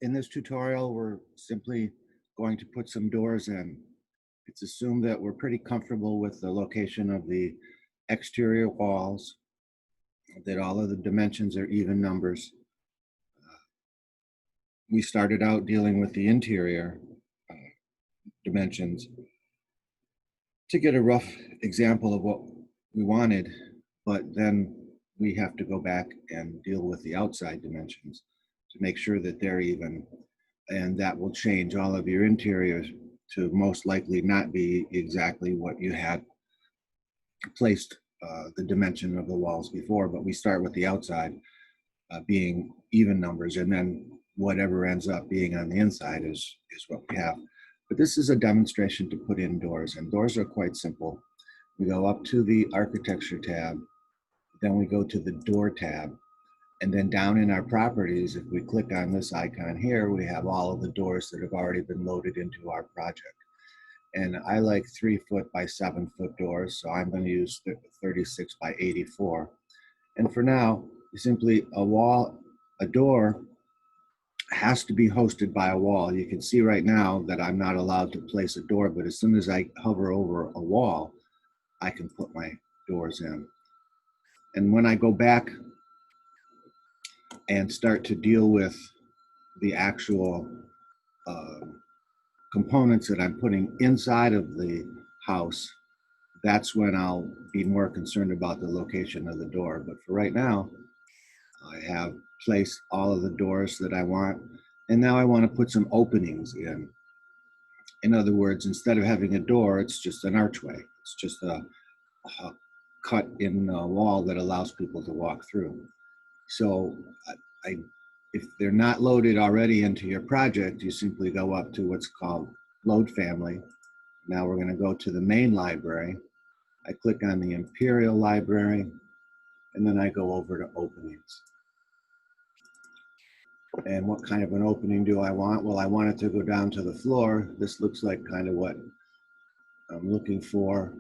In this tutorial, we're simply going to put some doors in. It's assumed that we're pretty comfortable with the location of the exterior walls, that all of the dimensions are even numbers. We started out dealing with the interior dimensions to get a rough example of what we wanted, but then we have to go back and deal with the outside dimensions to make sure that they're even, and that will change all of your interiors to most likely not be exactly what you had placed the dimension of the walls before, but we start with the outside being even numbers, and then whatever ends up being on the inside is what we have. But this is a demonstration to put in doors, and doors are quite simple. We go up to the architecture tab, then we go to the door tab, and then down in our properties, if we click on this icon here, we have all of the doors that have already been loaded into our project. And I like 3-foot by 7-foot doors, so I'm going to use 36 by 84. And for now, simply a door has to be hosted by a wall. You can see right now that I'm not allowed to place a door, but as soon as I hover over a wall, I can put my doors in. And when I go back and start to deal with the actual components that I'm putting inside of the house, that's when I'll be more concerned about the location of the door. But for right now, I have placed all of the doors that I want, and now I want to put some openings in. In other words, instead of having a door, it's just an archway. It's just a cut in a wall that allows people to walk through. So if they're not loaded already into your project, you simply go up to what's called Load Family. Now we're going to go to the main library. I click on the Imperial Library, and then I go over to Openings. And what kind of an opening do I want? Well, I want it to go down to the floor. This looks like kind of what I'm looking for.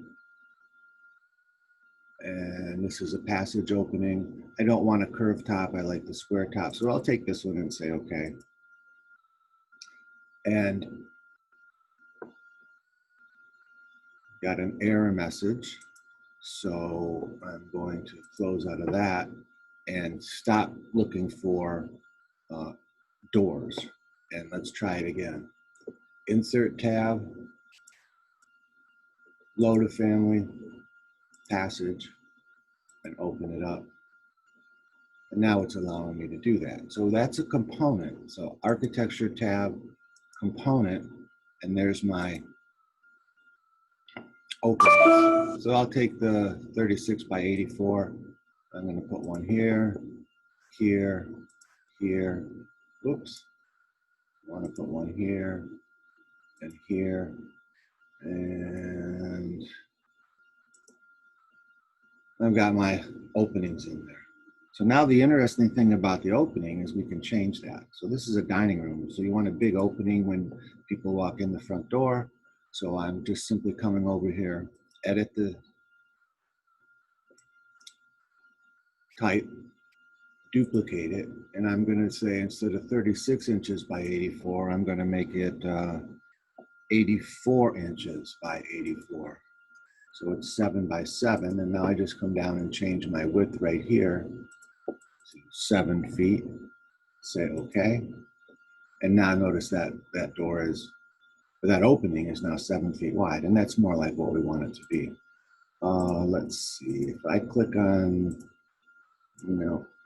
And this is a passage opening. I don't want a curved top. I like the square top. So I'll take this one and say, okay. And got an error message. So I'm going to close out of that and stop looking for doors. And let's try it again. Insert tab, load a family, passage, and open it up. And now it's allowing me to do that. So that's a component. So architecture tab, component, and there's my opening. So I'll take the 36 by 84. I'm going to put one here, here, here. Whoops. I want to put one here and here. And I've got my openings in there. So now the interesting thing about the opening is we can change that. So this is a dining room. So you want a big opening when people walk in the front door. So I'm just simply coming over here, edit the type, duplicate it, and I'm going to say instead of 36 inches by 84, I'm going to make it 84 inches by 84. So it's 7 by 7, and now I just come down and change my width right here to 7 feet. Say okay, and now notice that that door is, that opening is now 7 feet wide, and that's more like what we want it to be. Let's see, if I click on,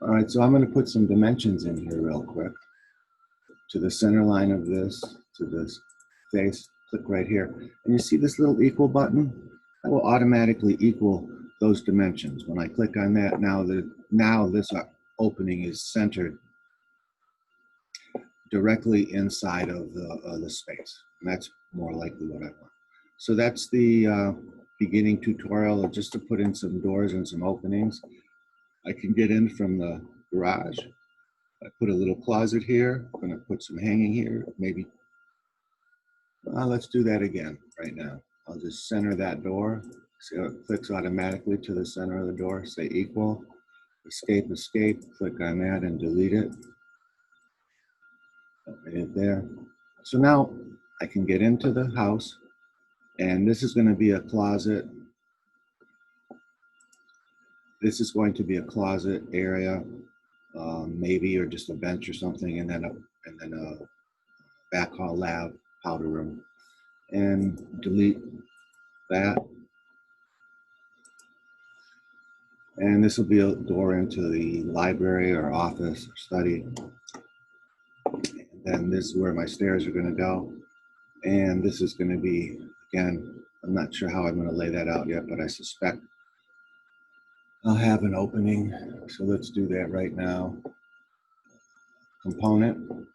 all right, so I'm going to put some dimensions in here real quick. To the center line of this, to this face, click right here. And you see this little equal button? That will automatically equal those dimensions. When I click on that, now this opening is centered directly inside of the space. And that's more likely what I want. So that's the beginning tutorial, just to put in some doors and some openings. I can get in from the garage. I put a little closet here. I'm going to put some hanging here, maybe. Let's do that again right now. I'll just center that door. See how it clicks automatically to the center of the door. Say equal, escape, escape. Click on that and delete it. Right there. So now I can get into the house, and this is going to be a closet. This is going to be a closet area, maybe, or just a bench or something, and then a back hall lab powder room, and delete that. And this will be a door into the library or office or study. And then this is where my stairs are going to go. And this is going to be, again, I'm not sure how I'm going to lay that out yet, but I suspect I'll have an opening. So let's do that right now. Component.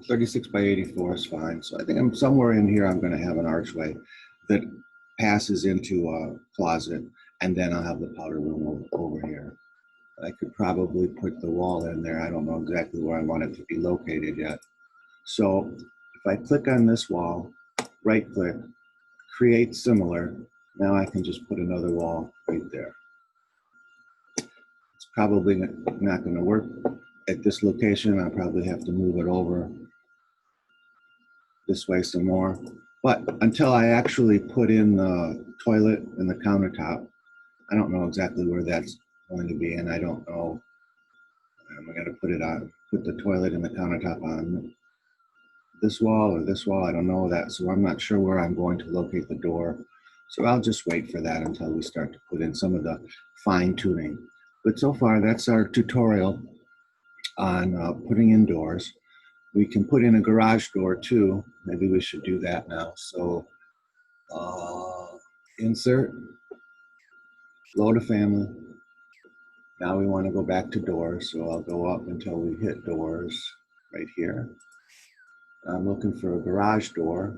36 by 84 is fine. So I think I'm somewhere in here, I'm going to have an archway that passes into a closet, and then I'll have the powder room over here. I could probably put the wall in there. I don't know exactly where I want it to be located yet. So if I click on this wall, right click, create similar, now I can just put another wall right there. It's probably not going to work at this location. I'll probably have to move it over this way some more. But until I actually put in the toilet and the countertop, I don't know exactly where that's going to be, and I don't know. I'm going to put the toilet and the countertop on this wall or this wall. I don't know that, so I'm not sure where I'm going to locate the door. So I'll just wait for that until we start to put in some of the fine tuning. But so far, that's our tutorial on putting in doors. We can put in a garage door too. Maybe we should do that now. So insert, load a family. Now we want to go back to doors. So I'll go up until we hit doors right here. I'm looking for a garage door.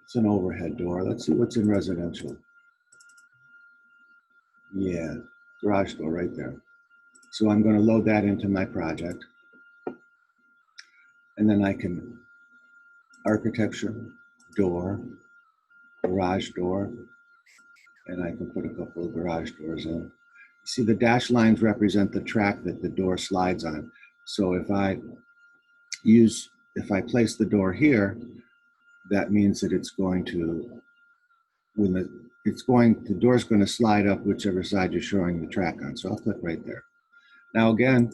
It's an overhead door. Let's see what's in residential. Yeah, garage door right there. So I'm going to load that into my project. And then I can architecture, door, garage door, and I can put a couple of garage doors in. See, the dashed lines represent the track that the door slides on. So if I place the door here, that means that it's going to, the door's going to slide up whichever side you're showing the track on. So I'll click right there. Now again,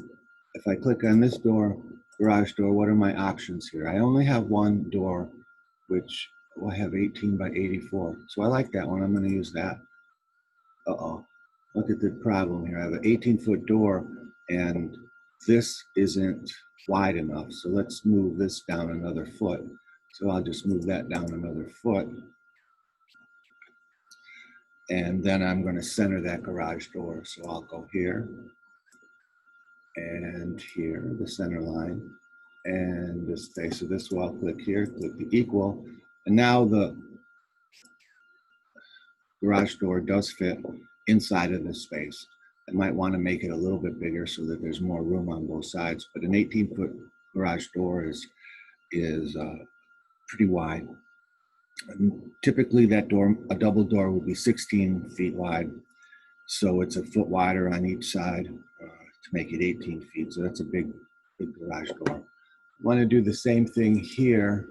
if I click on this door, garage door, what are my options here? I only have one door, which will have 18 by 84. So I like that one. I'm going to use that. Uh-oh. Look at the problem here. I have an 18-foot door, and this isn't wide enough. So let's move this down another foot. So I'll just move that down another foot. And then I'm going to center that garage door. So I'll go here and here, the center line, and this space. So this will, I'll click here, click the equal. And now the garage door does fit inside of this space. I might want to make it a little bit bigger so that there's more room on both sides, but an 18-foot garage door is pretty wide. And typically that door, a double door, would be 16 feet wide. So it's a foot wider on each side to make it 18 feet. So that's a big garage door. I want to do the same thing here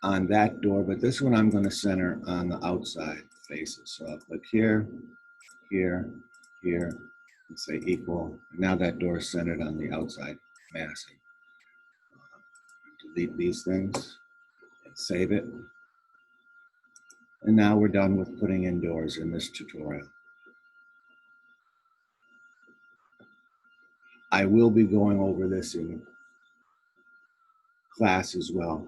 on that door, but this one I'm going to center on the outside faces. So I'll click here, here, here, and say equal. Now that door is centered on the outside massing. Delete these things and save it. And now we're done with putting in doors in this tutorial. I will be going over this in class as well.